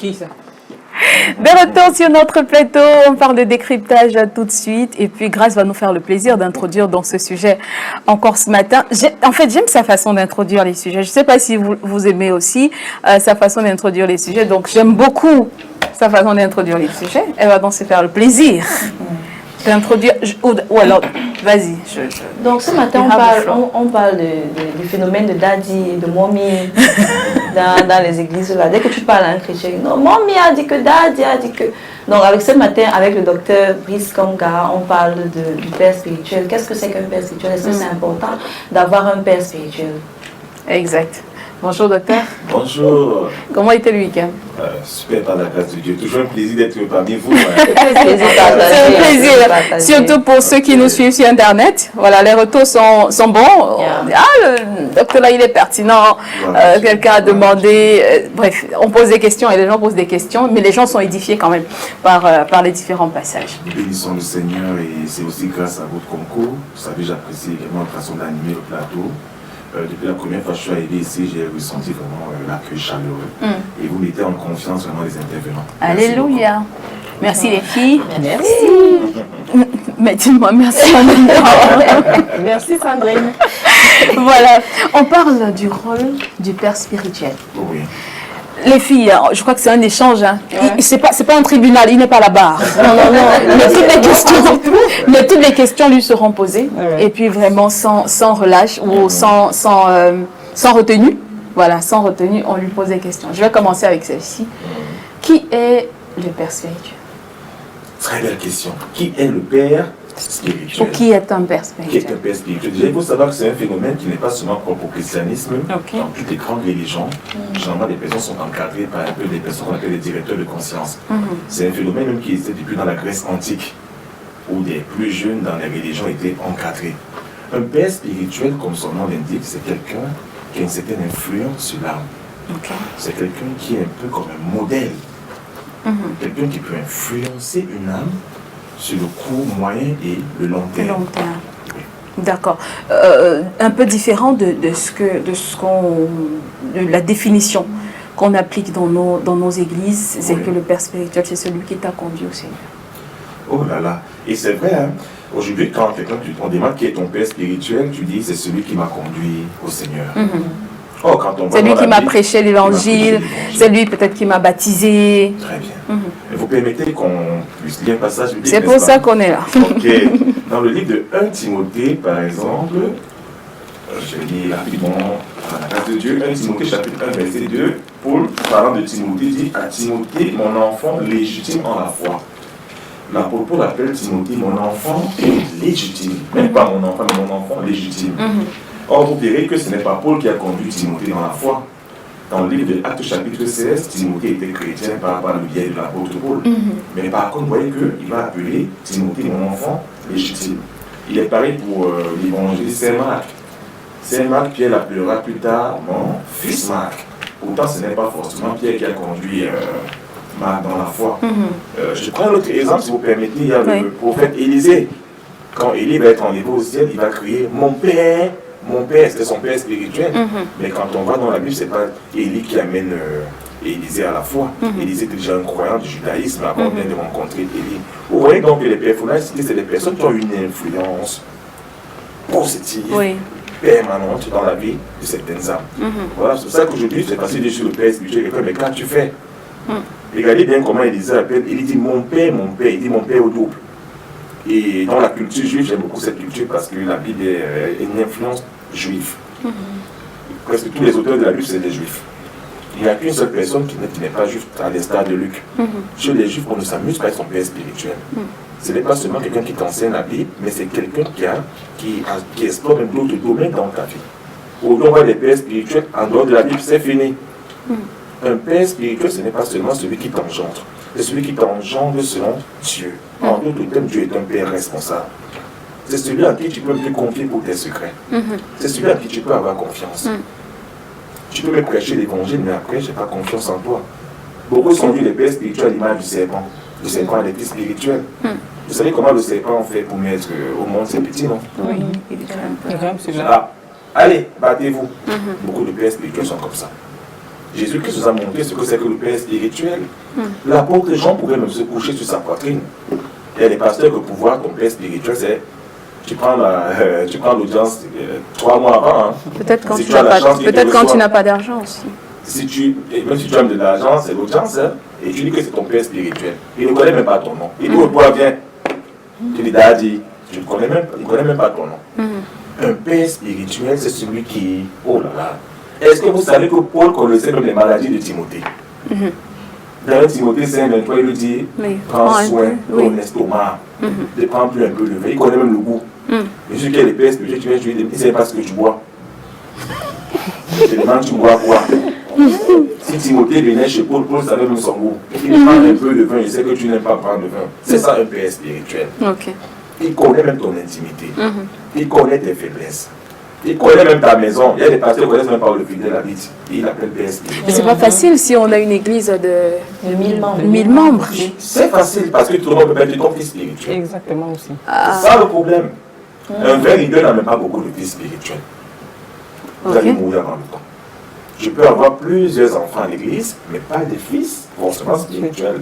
Qui ça? De retour sur notre plateau, on parle de décryptage tout de suite. Et puis Grace va nous faire le plaisir d'introduire dans ce sujet encore ce matin. En fait, j'aime sa façon d'introduire les sujets. Je ne sais pas si vous aimez aussi sa façon d'introduire les sujets. Donc j'aime beaucoup sa façon d'introduire les sujets. Elle va donc se faire le plaisir d'introduire. Ou alors, vas-y. Donc ce matin, on parle du phénomène de daddy et de mommy dans les églises. Là. Dès que tu parles à un chrétien, non, mommy a dit que daddy a dit que... Donc avec ce matin, avec le docteur Brice Kamga, on parle du père spirituel. Qu'est-ce que c'est qu'un père spirituel? Est-ce que c'est important d'avoir un père spirituel? Exact. Bonjour docteur. Bonjour. Comment était le week-end? Super, par la grâce de Dieu. Toujours un plaisir d'être parmi vous. C'est un plaisir. Surtout pour ceux qui nous suivent sur Internet. Voilà, les retours sont bons. Le docteur là, il est pertinent. Quelqu'un a demandé. Bref, on pose des questions et les gens posent des questions, mais les gens sont édifiés quand même par les différents passages. Nous bénissons le Seigneur et c'est aussi grâce à votre concours. Vous savez, j'apprécie également votre façon d'animer le plateau. Depuis la première fois que je suis arrivé ici, j'ai ressenti vraiment l'accueil chaleureux. Et vous mettez en confiance vraiment les intervenants. Alléluia. Merci les filles. Merci. Mais dis-moi merci. Merci Sandrine. Voilà. On parle du rôle du père spirituel. Oui. Les filles, je crois que c'est un échange. Hein. Ouais. C'est pas un tribunal, il n'est pas à la barre. Non. Mais toutes les questions lui seront posées. Ouais. Et puis vraiment sans relâche ou sans retenue. Voilà, sans retenue, on lui pose des questions. Je vais commencer avec celle-ci. Qui est le père spirituel? Très belle question. Qui est le père spirituel? Ou qui est un père spirituel? Qui est un père spirituel? Déjà, il faut savoir que c'est un phénomène qui n'est pas seulement propre au christianisme. Okay. Dans toutes les grandes religions, généralement, les personnes sont encadrées par un peu des personnes qu'on appelle les directeurs de conscience. C'est un phénomène même qui existait depuis dans la Grèce antique, où des plus jeunes dans les religions étaient encadrés. Un père spirituel, comme son nom l'indique, c'est quelqu'un qui a une certaine influence sur l'âme. Okay. C'est quelqu'un qui est un peu comme un modèle. Quelqu'un qui peut influencer une âme sur le court, moyen et le long terme. Oui. D'accord. Un peu différent de la définition qu'on applique dans nos églises, c'est que le père spirituel, c'est celui qui t'a conduit au Seigneur. Oh là là. Et c'est vrai, hein? Aujourd'hui, quand quelqu'un on demande qui est ton père spirituel, tu dis c'est celui qui m'a conduit au Seigneur. Oh, c'est lui qui m'a prêché l'évangile, c'est lui peut-être qui m'a baptisé. Très bien. Vous permettez qu'on puisse lire un passage biblique? C'est pour ça qu'on est là. Ok. Dans le livre de 1 Timothée, par exemple, je lis rapidement à la grâce de Dieu, 1 Timothée chapitre 1 verset 2, Paul, parlant de Timothée, dit à Timothée, mon enfant légitime en la foi. L'apôtre Paul appelle Timothée mon enfant légitime. Même pas mon enfant, mais mon enfant légitime. Or, vous verrez que ce n'est pas Paul qui a conduit Timothée dans la foi. Dans le livre de Actes chapitre 16, Timothée était chrétien par le biais de l'apôtre Paul. Mais par contre, vous voyez qu'il va appeler Timothée mon enfant légitime. Il est pareil pour l'évangéliste Saint Marc. Saint Marc, Pierre l'appellera plus tard mon fils Marc. Pourtant, ce n'est pas forcément Pierre qui a conduit Marc dans la foi. Je prends un autre exemple, si vous permettez. Il y a le prophète Élisée. Quand Élie va être enlevé au ciel, il va crier « Mon père ». Mon père, c'était son père spirituel. Mais quand on va dans la Bible, ce n'est pas Élie qui amène Élisée à la foi. Élisée était déjà un croyant du judaïsme avant même de rencontrer Élie. Vous voyez donc que les pères fondatrices, c'est des personnes qui ont une influence positive, permanente dans la vie de certaines âmes. Voilà, c'est pour ça qu'aujourd'hui, c'est facile de dire sur le père spirituel, mais quand tu fais, regardez bien comment Élisée appelle, il dit mon père, il dit mon père au double. Et dans la culture juive, j'aime beaucoup cette culture parce que la Bible est une influence juive. Presque tous les auteurs de la Bible, c'est des juifs. Il n'y a qu'une seule personne qui n'est pas juive, à l'instar de Luc. Chez les juifs, on ne s'amuse pas avec son père spirituel. Ce n'est pas seulement quelqu'un qui t'enseigne la Bible, mais c'est quelqu'un qui explore même d'autres domaines dans ta vie. Aujourd'hui, on voit des pères spirituels en dehors de la Bible, c'est fini. Un père spirituel, ce n'est pas seulement celui qui t'engendre. C'est celui qui t'engendre selon Dieu. En d'autres termes, Dieu est un père responsable. C'est celui en qui tu peux te confier pour tes secrets. C'est celui en qui tu peux avoir confiance. Tu peux me prêcher l'évangile, mais après, je n'ai pas confiance en toi. Beaucoup sont venus les pères spirituels à l'image du serpent. Le serpent a des pieds spirituels. Vous savez comment le serpent fait pour mettre au monde ses petits, non? Oui, il est quand même allez, battez-vous. Beaucoup de pères spirituels sont comme ça. Jésus-Christ nous a montré ce que c'est que le Père spirituel. L'apôtre Jean pouvait même se coucher sur sa poitrine. Il y a des pasteurs que pour voir ton Père spirituel, c'est tu prends l'audience 3 mois avant. Hein. Peut-être quand, si tu n'as pas d'argent aussi. Même si tu as de l'argent, c'est l'audience. Hein, et tu dis que c'est ton Père spirituel. Il ne connaît même pas ton nom. Il dit, toi, viens. Tu dis, Daddy, il ne connaît même pas ton nom. Un Père spirituel, c'est celui qui... Oh là là. Est-ce que vous savez que Paul connaissait même les maladies de Timothée? Dans 1 Timothée 5:23, il lui dit, prends soin de ton estomac, ne prends plus un peu de vin. Il connaît même le goût. Et celui qui est le Père spirituel, tu viens, tu lui dis, il ne sait pas ce que tu bois. Je te demande, tu bois quoi? Si Timothée venait chez Paul, Paul savait même son goût. Il prend un peu de vin, il sait que tu n'aimes pas prendre de vin. C'est ça un Père spirituel. Il connaît même ton intimité. Il connaît tes faiblesses. Il connaît même ta maison. Il y a des pasteurs qui ne connaissent même pas où le fidèle habite. Il appelle Père spirituel. Mais c'est pas facile si on a une église de 1000 membres. C'est facile parce que tout le monde peut être ton fils spirituel. Exactement aussi. C'est ça le problème. Un vrai leader n'a même pas beaucoup de fils spirituels. Vous allez mourir en même temps. Je peux avoir plusieurs enfants à l'église, mais pas des fils forcément spirituels.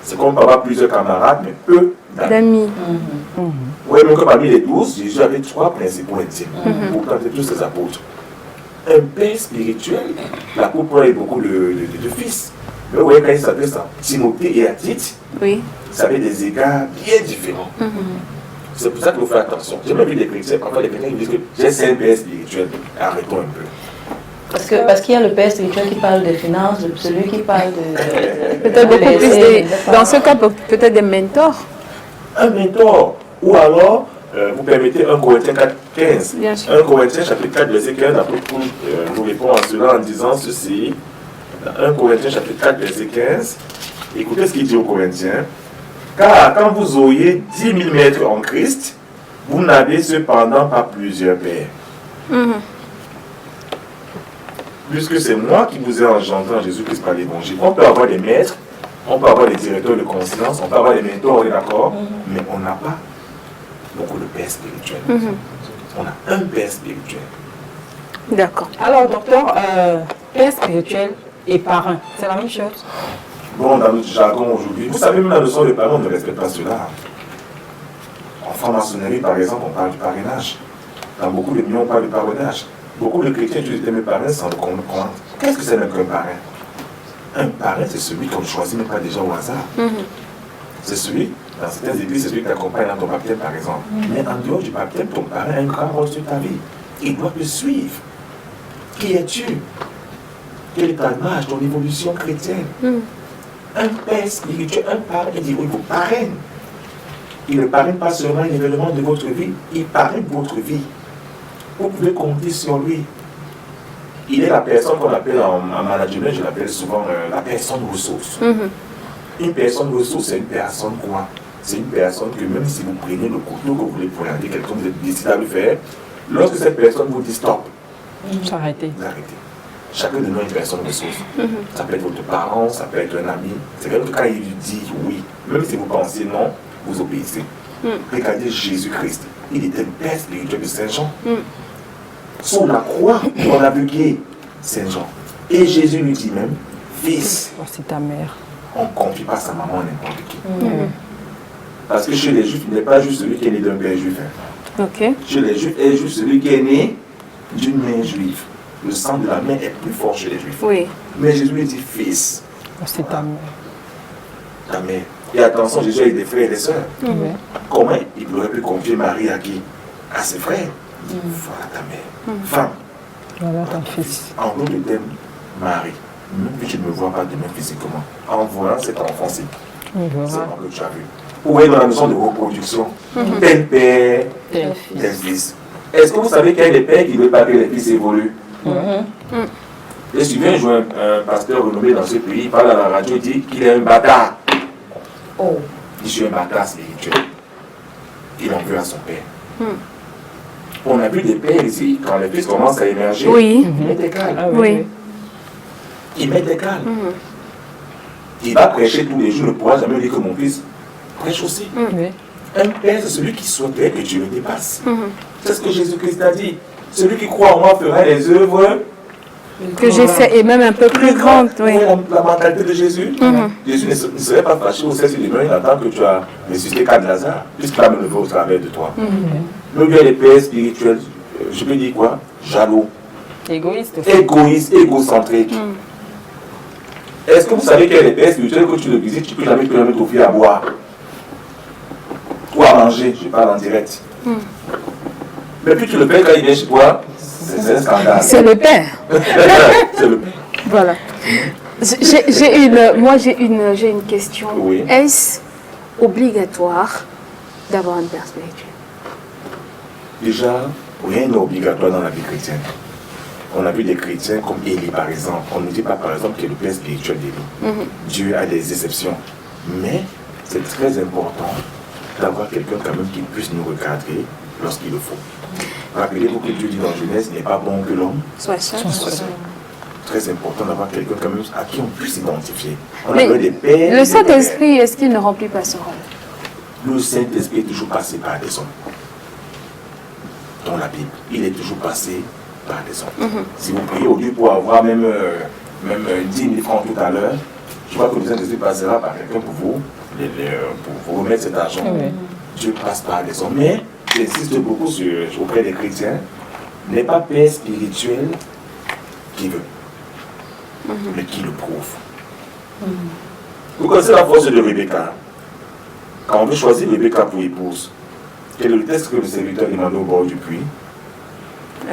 C'est comme avoir plusieurs camarades, mais peu d'amis. Oui, même que parmi les 12, Jésus avait 3 principaux intimes. Pourtant, c'est tous ses apôtres. Un père spirituel, l'apôtre Paul a beaucoup de fils. Mais vous voyez, quand il s'adresse à Timothée et à Tite, ça avait des égards bien différents. C'est pour ça qu'il faut faire attention. J'ai même vu des chrétiens, parfois les chrétiens qui disent que j'ai un père spirituel. Arrêtons un peu. Parce qu'il y a le père spirituel qui parle des finances, celui qui parle de... Peut-être beaucoup plus dans ce cas, peut-être des mentors. Un mentor. Ou alors, vous permettez 1 Corinthiens 4:15. 1 Corinthiens chapitre 4, verset 15, l'apôtre Paul nous répond à cela en disant ceci. 1 Corinthiens chapitre 4, verset 15. Écoutez ce qu'il dit aux Corinthiens. Car quand vous auriez 10 000 maîtres en Christ, vous n'avez cependant pas plusieurs pères. Puisque c'est moi qui vous ai engendré en Jésus-Christ par l'évangile. On peut avoir des maîtres, on peut avoir des directeurs de conscience, on peut avoir des mentors, on est d'accord, mais on n'a pas beaucoup de pères spirituels. On a un père spirituel. D'accord. Alors, docteur, père spirituel et parrain, c'est la même chose? Bon, dans notre jargon aujourd'hui, vous savez, même la notion de parrain, on ne respecte pas cela. En franc-maçonnerie, par exemple, on parle du parrainage. Dans beaucoup de milieux, on parle du parrainage. Beaucoup de chrétiens utilisent les parrains sans le comprendre. Qu'est-ce que c'est même qu'un parrain? Un parrain, c'est celui qu'on ne choisit même pas déjà au hasard. C'est celui, dans certaines églises, c'est celui qui t'accompagne dans ton baptême, par exemple. Mais en dehors du baptême, ton parrain a un grand rôle sur ta vie. Il doit te suivre. Qui es-tu? Quelle est ta marche, ton évolution chrétienne? Un père spirituel, un parrain, il dit, oui, vous parraine. Il ne parraine pas seulement un événement de votre vie, il parraine votre vie. Vous pouvez compter sur lui. Il est la personne qu'on appelle en management, je l'appelle souvent la personne ressource. Une personne ressource, c'est une personne quoi? C'est une personne que même si vous prenez le couteau que vous voulez poignarder quelqu'un, vous êtes décidé à le faire, lorsque cette personne vous dit stop, vous arrêtez. Vous arrêtez. Chacun de nous est une personne ressource. Ça peut être votre parent, ça peut être un ami. C'est vrai que quand il dit oui, même si vous pensez non, vous obéissez. Regardez Jésus-Christ. Il était le père spirituel de Saint-Jean. Sur la croix, on a bugué Saint-Jean. Et Jésus lui dit même, fils, c'est ta mère. On ne confie pas sa maman à n'importe qui. Parce que chez les Juifs, il n'est pas juste celui qui est né d'un père juif. Chez les Juifs, il est juste celui qui est né d'une mère juive. Le sang de la mère est plus fort chez les Juifs. Mais Jésus lui dit, fils. C'est ta mère. Ta mère. Et attention, Jésus a des frères et des sœurs. Comment il aurait pu confier Marie à qui? À ses frères. Voilà ta mère. Femme. Voilà ton fils. En nous de thème, Marie. Même que tu ne me vois pas demain physiquement. En voyant cet enfant-ci, c'est moi que tu as vu. Vous voyez dans la notion de reproduction, tel père, tel fils. Est-ce que vous savez qu'il y a des pères qui ne veulent pas que les fils évoluent? Je suis venu jouer un pasteur renommé dans ce pays, il parle à la radio, il dit qu'il est un bâtard. Je suis un bâtard spirituel. Il en veut à son père. On a vu des pères ici, quand les fils commencent à émerger, ils mettent des cales. Il met des cales. Il va prêcher tous les jours, ne pourra jamais dire que mon fils prêche aussi. Un père, c'est celui qui souhaiterait que Dieu le dépasse. C'est ce que Jésus-Christ a dit. Celui qui croit en moi fera les œuvres Que j'ai fait est même un peu plus grande. Oui. La mentalité de Jésus. Jésus ne serait pas fâché au ciel demain, il attend que tu as ressuscité Cas de Lazare, puisqu'il a me levé au travers de toi. Le gars, les pères spirituels, je peux dire quoi? Jaloux. Égoïste. Égoïste, égocentrique. Est-ce que vous savez qu'il y a des pères spirituels que tu le visites, tu ne peux jamais te mettre t'offrir à boire ou à manger, je parle en direct. Mais puis tu le pères quand il vient chez toi, c'est un scandale. C'est le père. C'est le père. Voilà. J'ai une question. Oui. Est-ce obligatoire d'avoir un père spirituel? Déjà, rien n'est obligatoire dans la vie chrétienne. On a vu des chrétiens comme Élie, par exemple. On ne dit pas, par exemple, qu'il est le père spirituel d'Élie. Dieu a des exceptions. Mais c'est très important d'avoir quelqu'un quand même qui puisse nous recadrer lorsqu'il le faut. Rappelez-vous que Dieu dit dans Genèse, il n'est pas bon que l'homme soit seul. Très important d'avoir quelqu'un quand même à qui on puisse s'identifier. On Mais a des pères. le Saint-Esprit, est-ce qu'il ne remplit pas ce rôle? Le Saint-Esprit est toujours passé par des hommes. Dans la Bible, il est toujours passé par des hommes. Si vous priez au Dieu pour avoir même 10 000 francs tout à l'heure, je crois que le Saint-Esprit passera par quelqu'un pour vous remettre cet argent. Dieu passe par des hommes. Mais j'insiste beaucoup auprès des chrétiens, n'est pas père spirituel qui veut, mais qui le prouve. Vous connaissez la force de Rebecca. Quand on veut choisir Rebecca pour épouse, quel est le test que le serviteur demande au bord du puits?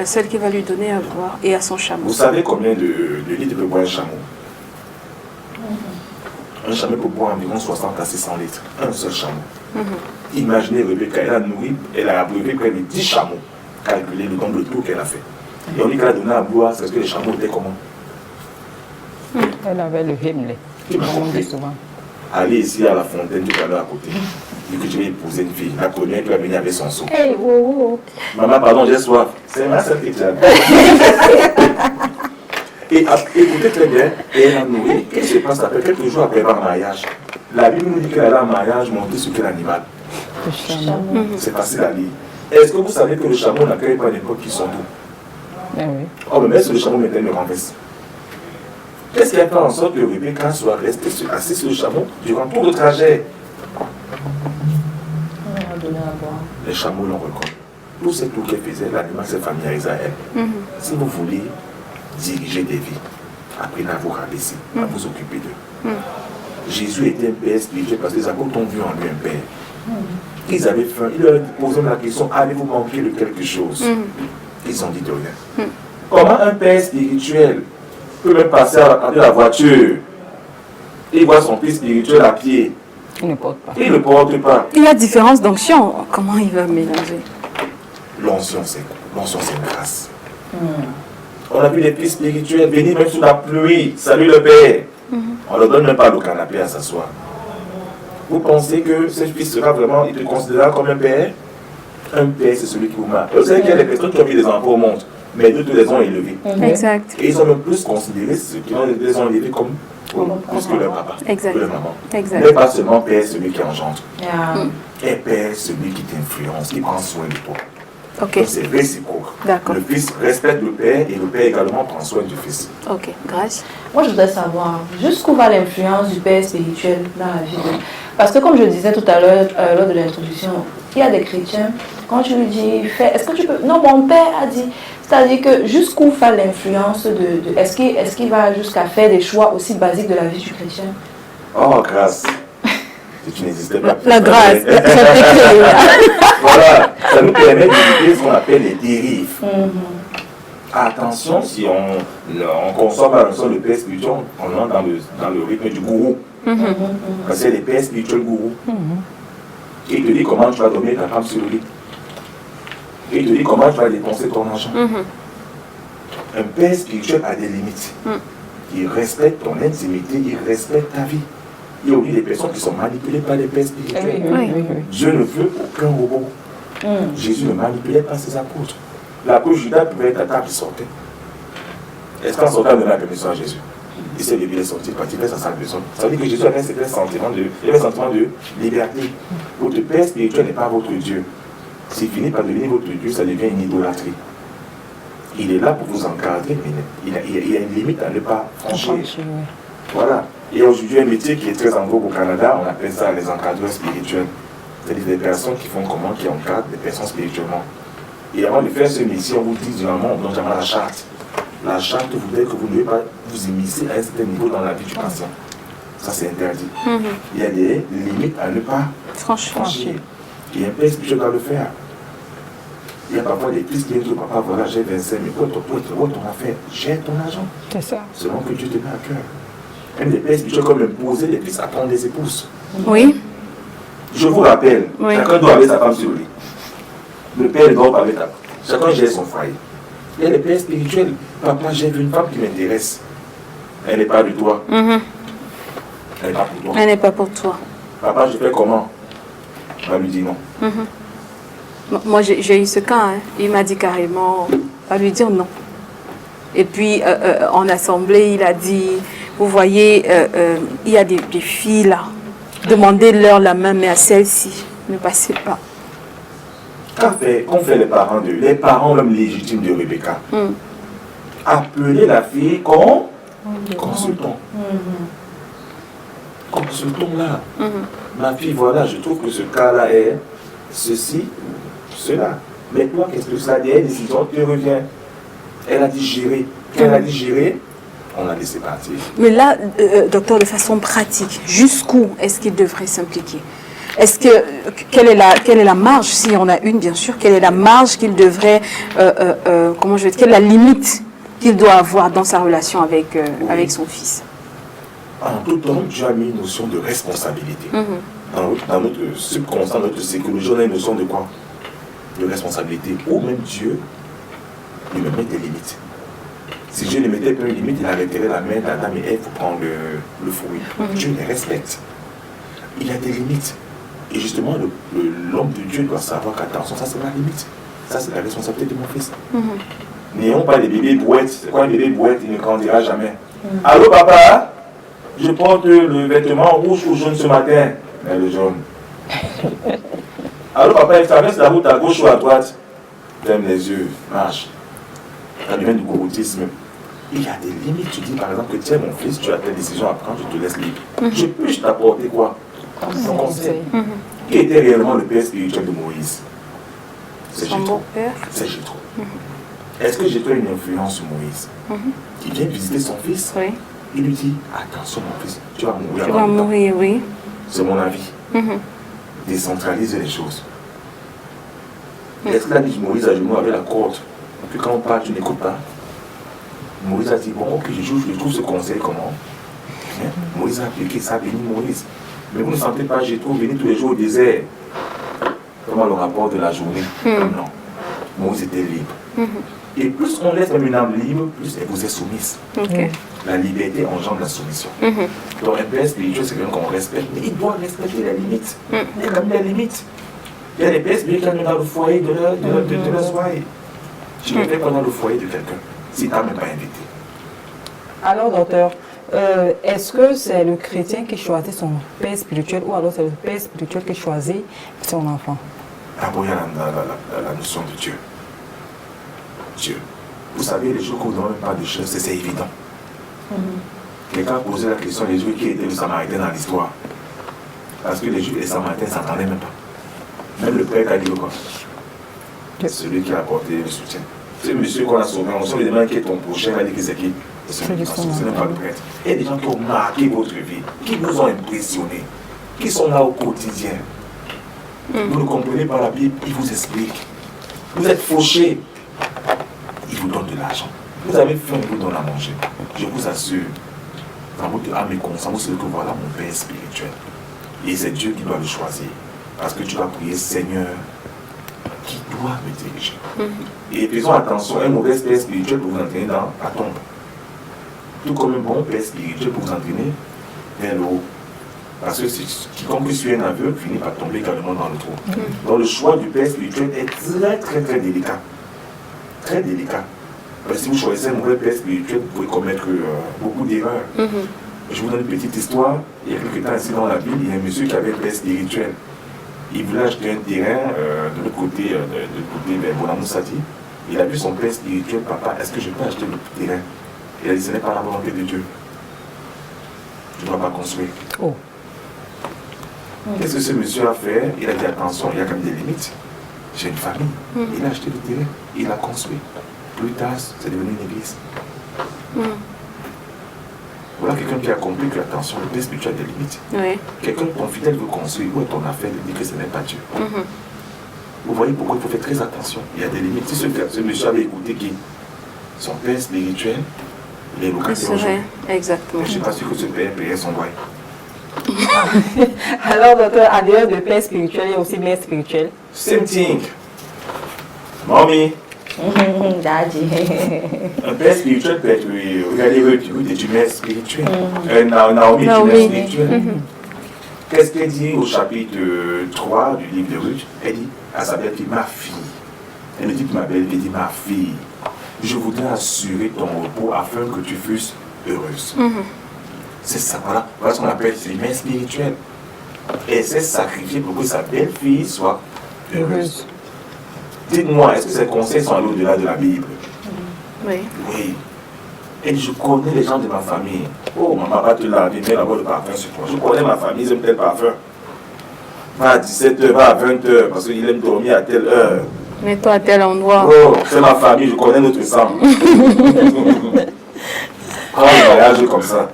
Celle qui va lui donner à boire et à son chameau. Vous savez combien de litres peut boire un chameau? Un chameau peut boire environ 60 à 600 litres. Un seul chameau. Imaginez Rebecca, elle a abrevé près de 10 chameaux. Calculez le nombre de tours qu'elle a fait. Et on dit qu'elle a donné à boire, c'est parce que les chameaux étaient comment? Elle avait le Himmel. On dit souvent. Allez ici à la fontaine tout à l'heure à côté. Dis que tu vas épouser une fille. La première qui va venir avec son seau. Hey, wow. Maman, pardon, j'ai soif. C'est ma sœur qui tient. Et écoutez très bien, et elle a nourri. Qu'est-ce qui se passe après quelques jours après leur mariage? La Bible nous dit qu'elle a un mariage monté sur quel animal? Le chameau. C'est facile à lire. Est-ce que vous savez que le chameau n'accueille pas n'importe qui son dos? Eh oui. Oh, mais même si le chameau mettait une renverse. Qu'est-ce qui a fait en sorte que Rebecca soit restée assise sur le chameau durant tout le trajet? Les chameaux l'ont reconnu. Tout ce tout qu'elle faisait, l'animal s'est familiarisé à elle. Si vous voulez diriger des vies, apprenez à vous rabaisser, à vous occuper d'eux. Jésus était un père spirituel parce que les apôtres ont vu en lui un père. Ils avaient faim, ils leur ont posé la question, allez-vous manquer de quelque chose? Ils ont dit de rien. Comment un père spirituel peut même passer à la voiture et voir son fils spirituel à pied? Il ne porte pas. Il ne porte pas. Il y a différence d'onction. Comment il va mélanger? L'onction, c'est une grâce. On a vu les fils spirituels venir même sous la pluie. Salut le Père. On ne leur donne même pas le canapé à s'asseoir. Vous pensez que ce fils sera vraiment, il te considérera comme un père? Un père, c'est celui qui vous marque. Vous savez qu'il y a des personnes qui ont mis des enfants au monde, mais d'autres les ont élevés. Exact. Et ils ont même plus considéré ceux qui les ont élevés comme plus que leur papa, Exact. que leur maman. Exact. Mais pas seulement père, celui qui engendre. Et père, celui qui t'influence, qui prend soin de toi. Ok. Donc c'est réciproque. D'accord. Le fils respecte le père et le père également prend soin du fils. Ok. Grâce. Moi, je voudrais savoir jusqu'où va l'influence du père spirituel dans la vie de... Parce que comme je disais tout à l'heure, lors de l'introduction, il y a des chrétiens, quand tu lui dis, fais, est-ce que tu peux... Non, mon père a dit... C'est-à-dire que jusqu'où va l'influence de... Est-ce qu'il va jusqu'à faire des choix aussi basiques de la vie du chrétien? Oh, grâce. Si tu n'existais pas. La grâce. Voilà, ça nous permet d'éviter ce qu'on appelle les dérives. Attention, si on consomme à l'instant le père spirituel, on entre dans le rythme du gourou. Parce que c'est les pères spirituels gourous. Il te dit comment tu vas dormir ta femme sur le lit. Il te dit comment tu vas dépenser ton argent. Un père spirituel a des limites. Il respecte ton intimité, il respecte ta vie. Il y a aussi des personnes qui sont manipulées par les pères spirituels. Dieu ne veut aucun robot. Jésus ne manipulait pas ses apôtres. L'apôtre Judas pouvait être à table, il sortait. Est-ce qu'en sortant, il donnait la permission à Jésus? Il s'est levé, il est sorti, il fait sa salle besoin. Ça veut dire que Jésus avait un sentiment de liberté. Votre père spirituel n'est pas votre Dieu. S'il finit par devenir votre Dieu, ça devient une idolâtrie. Il est là pour vous encadrer, mais il y a une limite à ne pas franchir. Voilà. Et aujourd'hui, un métier qui est très en vogue au Canada, on appelle ça les encadreurs spirituels. C'est-à-dire des personnes qui font comment, qui encadrent des personnes spirituellement. Et avant de faire ce métier, on vous dit généralement, on donne jamais la charte. La charte voudrait que vous ne devez pas vous immiscer à un certain niveau dans la vie du patient. Ça, c'est interdit. Il y a des limites à ne pas franchir. Et un père spirituel doit le faire. Il y a parfois des fils qui disent, papa, voilà, j'ai 25 000, pour ton affaire, j'ai ton argent. C'est ça. Selon que Dieu te met à cœur. Même des pères spirituels comme imposer les fils à prendre des épouses. Oui. Je vous rappelle, Oui. chacun doit avec sa femme sur lui. Le père ne doit pas avec la femme. Chacun gère son foyer. Il y a des pères spirituels. Papa, j'ai vu une femme qui m'intéresse. Elle n'est pas de toi. Elle n'est pas pour toi. Elle n'est pas pour toi. Papa, je fais comment? On va lui dire non. Moi, j'ai eu ce cas. Hein. Il m'a dit carrément, à lui dire non. Et puis, en assemblée, il a dit, vous voyez, il y a des filles là. Demandez-leur la main, mais à celle-ci, ne passez pas. Qu'ont fait les parents d'eux? Les parents même légitimes de Rebecca. Appelez la fille consultons. Consultons-la. Ma fille, voilà, je trouve que ce cas-là est ceci, cela. Mais toi, qu'est-ce que cela dit? Elle décision te revient. Elle a dit gérer. Quand elle a dit gérer, on l'a laissé partir. Mais là, docteur, de façon pratique, jusqu'où est-ce qu'il devrait s'impliquer? Est-ce que, quelle est la marge, si on a une, bien sûr, quelle est la marge qu'il devrait, comment je vais dire, quelle est la limite qu'il doit avoir dans sa relation avec, avec son fils? En tout temps, Dieu a mis une notion de responsabilité. Dans notre subconscient, notre psychologie, on a une notion de quoi? De responsabilité. Ou même Dieu, il me met des limites. Si Dieu ne mettait pas une limite, il arrêterait la main d'Adam et Ève pour prendre le fruit. Dieu les respecte. Il y a des limites. Et justement, l'homme de Dieu doit savoir qu'attention, ça c'est ma limite. Ça c'est la responsabilité de mon fils. N'ayons pas des bébés bouettes. C'est quoi un bébé bouette? Il ne grandira jamais. Allô papa? Je porte le vêtement rouge ou jaune ce matin. Mais le jaune. Allô papa, il traverse la route à gauche ou à droite? Ferme les yeux, marche. Ça devient du courroutisme. Il y a des limites. Tu dis par exemple que tiens mon fils, tu as telle décision à prendre, je te laisse libre. Je peux t'apporter quoi? Son conseil. Qui était réellement le père spirituel de Moïse? C'est Jétro. C'est Jétro. Est-ce que Jétro a une influence sur Moïse? Il vient visiter son fils. Oui. Il lui dit, attention mon fils, tu vas mourir. Tu vas mourir, oui. C'est mon avis. Décentralise les choses. Est-ce qu'il a dit que Moïse a joué avec la corde? Puis quand on parle, tu n'écoutes pas. Moïse a dit, bon, ok, je trouve ce conseil comment? Bien. Moïse a appliqué ça, béni Moïse. Mais vous ne sentez pas, j'ai trop béni tous les jours au désert. Comment le rapport de la journée? Non. Moïse était libre. Et plus on laisse même une âme libre, plus elle vous est soumise. La liberté engendre la soumission. Donc un père spirituel, c'est quelqu'un qu'on respecte, mais il doit respecter les limites. Il y a quand même des limites. Il y a des pères spirituels qui sont dans le foyer de leur soirée. Je ne vais pas dans le foyer de quelqu'un si tu n'as même pas invité. Alors, docteur, est-ce que c'est le chrétien qui choisit son père spirituel ou alors c'est le père spirituel qui choisit son enfant? D'abord, il y a la notion de Dieu. Dieu. Vous savez, les jours qu'on ne demande même pas de choses, c'est évident. Quelqu'un a posé la question des Juifs qui étaient le Samaritain dans l'histoire. Parce que les Juifs et les Samaritains ne s'entendaient même pas. Même le père a dit quoi? Celui qui a apporté le soutien. C'est monsieur qu'on a sauvé. On se demande qui est ton prochain, il a dit que c'est qui? C'est celui qui a sauvé, ce n'est pas le prêtre. Il y a des gens qui ont marqué votre vie, qui vous ont impressionné, qui sont là au quotidien. Vous ne comprenez pas la Bible, il vous explique. Vous êtes fauché, il vous donne de l'argent. Vous avez faim, il vous donne à manger. Je vous assure, dans votre âme et conscience, vous savez que voilà mon père spirituel. Et c'est Dieu qui doit le choisir. Parce que tu vas prier, Seigneur, qui doit me diriger. Et faisons attention, un mauvais père spirituel peut vous entraîner dans la tombe. Tout comme un bon père spirituel peut vous entraîner vers le haut. Parce que quiconque suit un aveugle finit par tomber également dans le trou. Donc le choix du père spirituel est très délicat. Très délicat. Parce que si vous choisissez un mauvais père spirituel, vous pouvez commettre beaucoup d'erreurs. Je vous donne une petite histoire. Il y a quelques temps ici dans la Bible, il y a un monsieur qui avait un père spirituel. Il voulait acheter un terrain de l'autre côté, vers Bonamoussati. Il a vu son père spirituel, papa, est-ce que je peux acheter le terrain? Il a dit, ce n'est pas la volonté de Dieu. Tu ne dois pas construire. Oh. Qu'est-ce que ce monsieur a fait? Il a dit, attention, il y a quand même des limites. J'ai une famille. Il a acheté le terrain, il a construit. Plus tard, c'est devenu une église. Voilà quelqu'un qui a compris que, attention, le père spirituel a des limites. Oui. Quelqu'un, ton fidèle veut construire, où est ton affaire? Il dit que ce n'est pas Dieu. Vous voyez pourquoi il faut faire très attention. Il y a des limites. Si ce monsieur avait écouté qui? Son père spirituel, il est locataire C'est vrai, aujourd'hui. exactement. Je ne suis pas sûr que ce père payait son loyer. Alors, docteur, en dehors de père spirituel, il y a aussi mère spirituelle. Same thing. Mommy. Daddy. Un père spirituel peut être, regardez, Ruth est une mère spirituelle. Naomi est une mère spirituelle. Qu'est-ce qu'elle dit au chapitre 3 du livre de Ruth? Elle dit à sa belle-fille, ma fille. Elle ne dit pas ma belle-fille, elle dit ma fille. Je voudrais assurer ton repos afin que tu fusses heureuse. C'est ça, voilà ce qu'on appelle une mère spirituelle. Elle s'est sacrifiée pour que sa belle-fille soit heureuse. Dites-moi, est-ce que ces conseils sont allés au-delà de la Bible? Oui. Oui. Et je connais les gens de ma famille. Oh, maman va te laver, mets d'abord le parfum sur toi. Je connais ma famille, ils aiment tel parfum. Va à 17h, va à 20h, parce qu'il aime dormir à telle heure. Mets-toi à tel endroit. Oh, c'est ma famille, je connais notre sang. Quand on voyage comme ça,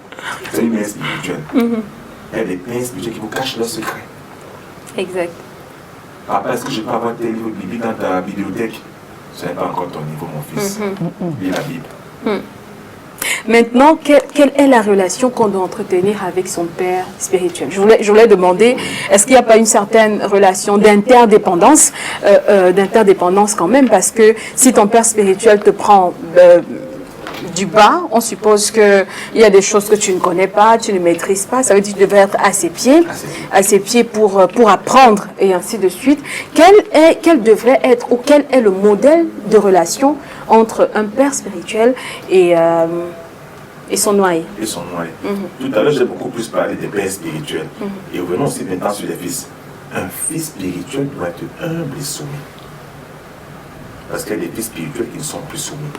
c'est une mère spirituelle. Il y a des pères spirituels qui vous cachent leurs secrets. Exact. Papa, est-ce que je peux avoir tes livres bibliques dans ta bibliothèque? Ce n'est pas encore ton niveau, mon fils. Lis la Bible. Maintenant, quelle est la relation qu'on doit entretenir avec son père spirituel? Je voulais demander, est-ce qu'il n'y a pas une certaine relation d'interdépendance quand même? Parce que si ton père spirituel te prend du bas, on suppose qu'il y a des choses que tu ne connais pas, tu ne maîtrises pas. Ça veut dire que tu devrais être à ses pieds pour apprendre et ainsi de suite. Quel devrait être ou quel est le modèle de relation entre un père spirituel et son noyé? Et son noyé. Tout à l'heure, j'ai beaucoup plus parlé des pères spirituels. Et revenons aussi maintenant sur les fils. Un fils spirituel doit être humble et soumis. Parce qu'il y a des fils spirituels qui ne sont plus soumis.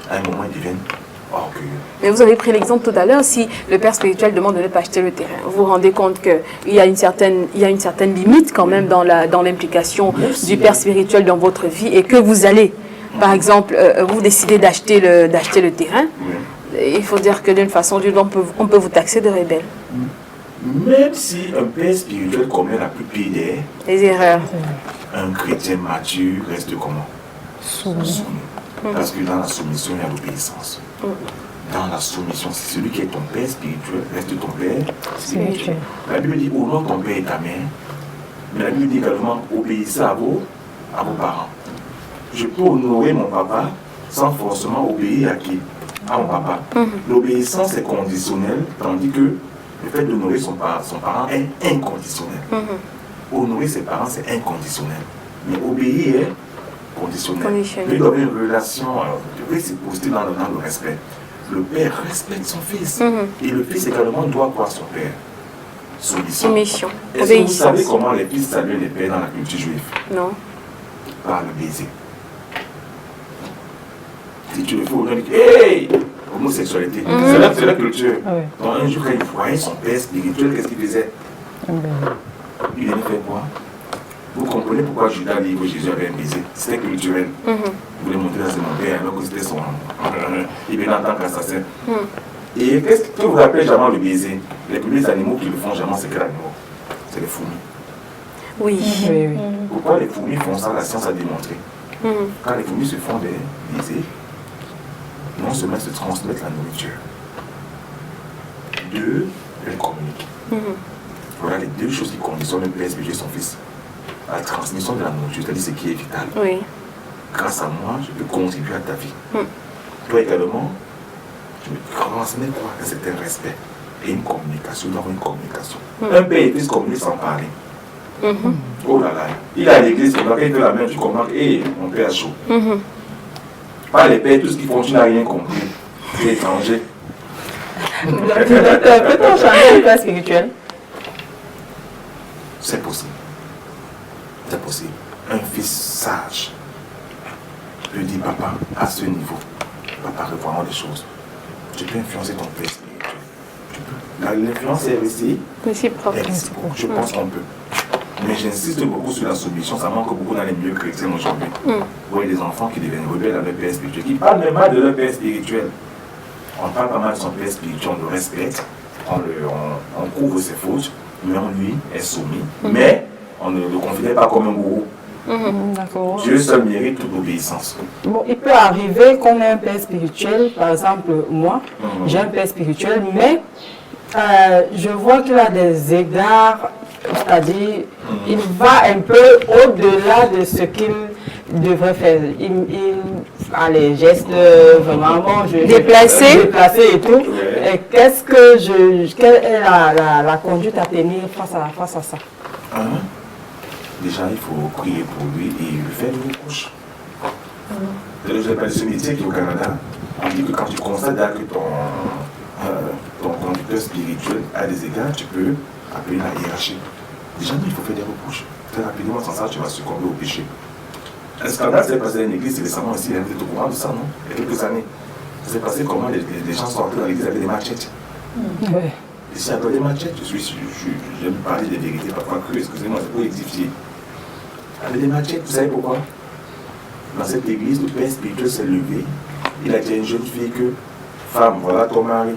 À un moment, ils deviennent orgueilleux. Mais vous avez pris l'exemple tout à l'heure, si le père spirituel demande de ne pas acheter le terrain, vous vous rendez compte qu'il y a une certaine limite quand même dans l'implication du père spirituel dans votre vie et que vous allez, par exemple, vous décidez d'acheter le terrain, il faut dire que d'une façon ou d'une autre, on peut vous taxer de rebelle. Même si un père spirituel commet la plus pire des erreurs, un chrétien mature reste comment? Soumis. Parce que dans la soumission, il y a l'obéissance. Dans la soumission, c'est celui qui est ton père spirituel, reste ton père spirituel. La Bible dit, honore ton père et ta mère. Mais la Bible dit également, obéissez à vos parents. Je peux honorer mon papa sans forcément obéir à qui? À mon papa. L'obéissance est conditionnelle, tandis que le fait d'honorer son parent est inconditionnel. Honorer ses parents, c'est inconditionnel. Mais obéir est conditionnel. Il doit avoir une relation réciprocité dans le respect. Le père respecte son fils. Et le fils également doit voir son père. Soumission. Est-ce que vous savez comment les fils saluent les pères dans la culture juive? Non. Par le baiser. Si tu le fais, on dit hey! Homosexualité. C'est la culture. Donc un jour, quand il voyait son père spirituel, qu'est-ce qu'il faisait? Il aimait faire quoi? Vous comprenez pourquoi Judas dit que Jésus avait un baiser? C'était culturel. Il voulait montrer à mon père alors que c'était son... Il venait en tant qu'assassin. Et qu'est-ce que vous rappelez jamais le baiser? Les premiers animaux qui le font jamais, c'est quel animal? C'est les fourmis. Oui. Pourquoi les fourmis font ça? La science a démontré. Quand les fourmis se font des baisers, non seulement se transmettent la nourriture, deux, elles communiquent. Voilà les deux choses qui conditionnent le père spirituel et son fils. La transmission de la nourriture, c'est-à-dire ce qui est vital. Oui. Grâce à moi, je peux contribuer à ta vie. Toi également, je me transmets quoi? Un certain respect et une communication, dans une communication. Un père et fils communiquent sans parler. Oh là là, il est à l'église, il va faire la main, tu comprends, et mon père a chaud. Pas les pères, tout ce qu'ils font, tu n'as rien compris. Tu es étranger. Peut-on changer le père spirituel? C'est possible. C'est possible. Un fils sage peux dire, papa, à ce niveau, papa, revois-moi les choses. Tu peux influencer ton père spirituel. Tu peux. L'influence est restée. Je pense qu'on peut. Mais j'insiste beaucoup sur la soumission, ça manque beaucoup dans les milieux chrétiens aujourd'hui. Vous voyez des enfants qui deviennent rebelles à leur père spirituel, qui parlent même mal de leur père spirituel. On parle pas mal de son père spirituel, on le respecte, on couvre ses fautes, mais on lui est soumis. Mais on ne le considère pas comme un gourou. D'accord. Dieu seul mérite toute obéissance. Bon, il peut arriver qu'on ait un père spirituel, par exemple moi, j'ai un père spirituel, mais je vois qu'il a des égards, c'est-à-dire il va un peu au-delà de ce qu'il devrait faire. Il a les gestes vraiment déplacés et tout. Et quelle est la conduite à tenir face à ça? Déjà, il faut prier pour lui et lui faire une couche. Je rappelle ce métier qui est au Canada. On dit que quand tu constates que ton conducteur spirituel a des égards, tu peux appeler la hiérarchie. Déjà, il faut faire des reproches. Très rapidement, sans ça, tu vas succomber au péché. Un scandale s'est passé dans une église récemment ici. Vous êtes au courant de ça, non? Il y a quelques années. Ça s'est passé comment les gens sont entrés dans l'église avec des machettes. Ouais. Ici, avec des machettes, j'aime parler des vérités parfois crues, excusez-moi, c'est pour édifier. Avec des machettes, vous savez pourquoi? Dans cette église, le père spirituel s'est levé. Il a dit à une jeune fille que, femme, voilà ton mari.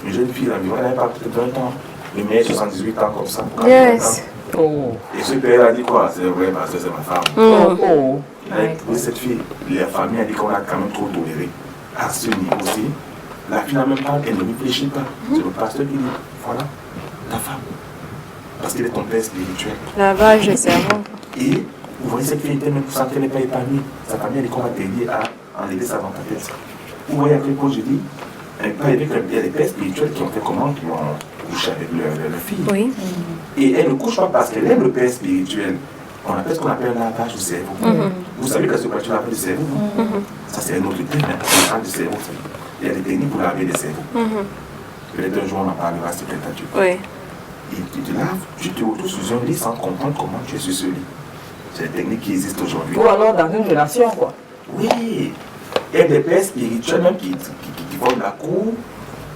Une jeune fille, environ, elle n'avait pas peut-être 20 ans. Le mien, 78 ans comme ça. Yes. Et ce père a dit quoi? C'est vrai, parce que c'est ma femme. Il a éprouvé cette fille. La famille a dit qu'on a quand même trop toléré. À ce niveau-ci, la fille n'a même pas, elle ne réfléchit pas. C'est le pasteur qui dit, voilà, ta femme. Parce qu'elle est ton père spirituel. Lavage de cerveau. Et vous voyez, cette fille était même pour ça qu'elle n'est pas épanouie. Sa famille a dit qu'on va t'aider à enlever ça dans ta tête. Vous voyez à quel point je dis, il y a des pères spirituels qui ont fait comment, qui ont couché avec leur fille. Oui. Et elle ne couche pas parce qu'elle aime le père spirituel. On appelle ce qu'on appelle un lavage du cerveau. Vous savez que ce que tu appelles le cerveau, ça c'est un autre thème, on parle du cerveau. Il y a des techniques pour laver les cerveaux. Peut-être un jour on en parlera, c'est peut-être à Dieu. Oui. Et tu te laves, tu te retrouves sur un lit sans comprendre comment tu es sur ce lit. C'est des techniques qui existent aujourd'hui. Ou alors dans une relation, quoi. Oui. Il y a des pères spirituels même qui font la cour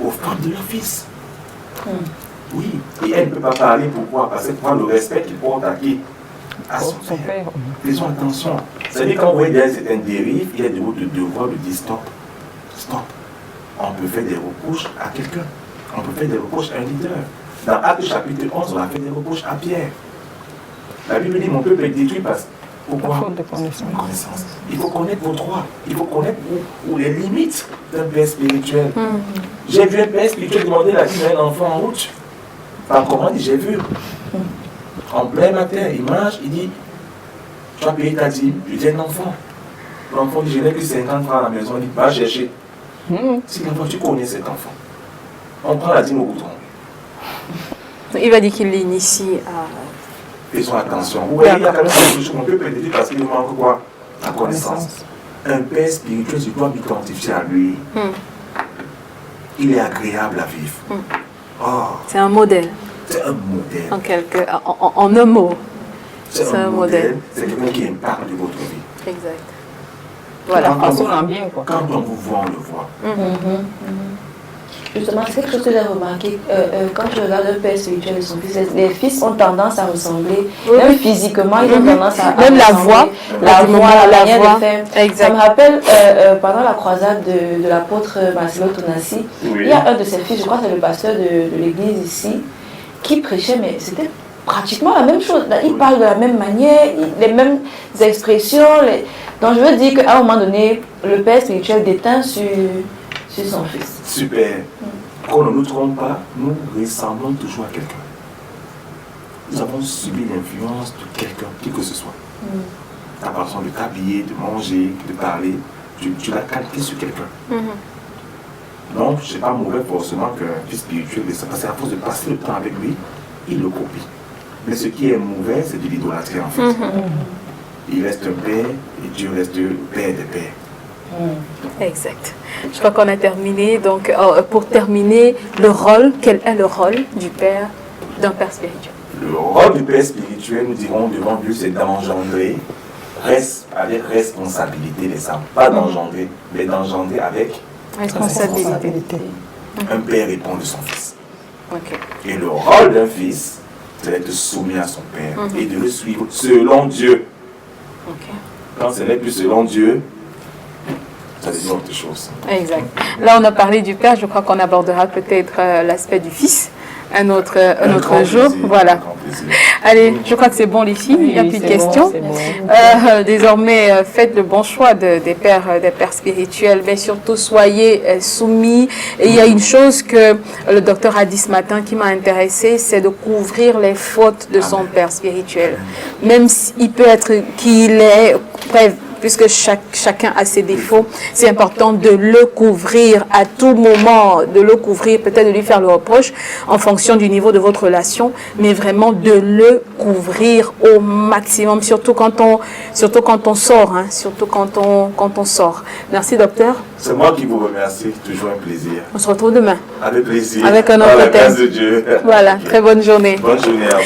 aux femmes de leur fils. Oui. Et elle ne peut pas parler, pourquoi? Parce que pour le respect qu'il porte à qui? À son père. Faisons attention. C'est-à-dire quand vous voyez derrière certaines dérives, il y a de votre devoir de dire stop. Stop. On peut faire des reproches à quelqu'un. On peut faire des reproches à un leader. Dans Actes chapitre 11, on a fait des reproches à Pierre. La Bible dit mon peuple est détruit parce pourquoi? Faute de connaissance. Il faut connaître vos droits. Il faut connaître où les limites d'un père spirituel. J'ai vu un père spirituel demander la vie d'un enfant en route. Par comment j'ai vu. En plein matin, il marche, il dit, tu as payé ta dîme, je dis un enfant. L'enfant dit, je n'ai que 50 francs à la maison, il dit, va chercher. Si l'enfant, tu connais cet enfant, on prend la dîme au goudron. Il va dire qu'il l'initie à... Faisons attention. Vous voyez, il y a quand même quelque chose qu'on peut peut-être parce qu'il manque quoi? La connaissance. Un père spirituel, tu dois m'identifier à lui. Il est agréable à vivre. C'est un modèle. C'est un modèle. En un mot. C'est un modèle. C'est quelqu'un qui impacte votre vie. Exact. Voilà. Quand on vous voit, on le voit. Justement, c'est quelque chose que j'ai remarqué. Quand je regarde le père spirituel et son fils, les fils ont tendance à ressembler. Même physiquement, ils ont tendance à même la voix. La manière voix. de faire. Exact. Ça me rappelle pendant la croisade de l'apôtre Marcelo Tonassi, il y a un de ses fils, je crois que c'est le pasteur de l'église ici, qui prêchait, mais c'était pratiquement la même chose. Il parle de la même manière, les mêmes expressions. Donc je veux dire qu'à un moment donné, le père spirituel déteint sur son fils. Super. Qu'on ne nous trompe pas, nous ressemblons toujours à quelqu'un. Nous avons subi l'influence de quelqu'un, qui que ce soit. Ta façon de t'habiller, de manger, de parler, tu l'as calqué sur quelqu'un. Donc, ce n'est pas mauvais forcément qu'un fils spirituel, parce qu'à force de passer le temps avec lui, il le copie. Mais ce qui est mauvais, c'est de l'idolâtrer en fait. Il reste un père et Dieu reste le père des pères. Exact. Je crois qu'on a terminé. Donc, pour terminer, quel est le rôle d'un père spirituel? Le rôle du père spirituel, nous dirons devant Dieu, c'est d'engendrer avec responsabilité les femmes. Pas d'engendrer, mais d'engendrer avec Responsabilité. Un père répond de son fils. Ok. Et le rôle d'un fils, c'est d'être soumis à son père et de le suivre selon Dieu. Ok. Quand ce n'est plus selon Dieu, ça devient autre chose. Exact. Là, on a parlé du père, je crois qu'on abordera peut-être l'aspect du fils un autre jour. Plaisir, voilà. grand plaisir. Allez, je crois que c'est bon les filles, il n'y a plus de questions. Désormais, faites le bon choix des pères spirituels, mais surtout soyez soumis. Et il y a une chose que le docteur a dit ce matin qui m'a intéressée, c'est de couvrir les fautes de son père spirituel. Même s'il peut être qui il est, bref, puisque chacun a ses défauts, c'est important de le couvrir à tout moment, de le couvrir, peut-être de lui faire le reproche en fonction du niveau de votre relation, mais vraiment de le couvrir au maximum, surtout quand on sort, hein, surtout quand on sort. Merci docteur. C'est moi qui vous remercie, toujours un plaisir. On se retrouve demain. Avec plaisir. Avec un autre Par la thème. grâce de Dieu. Voilà, très bonne journée. Bonne journée à vous.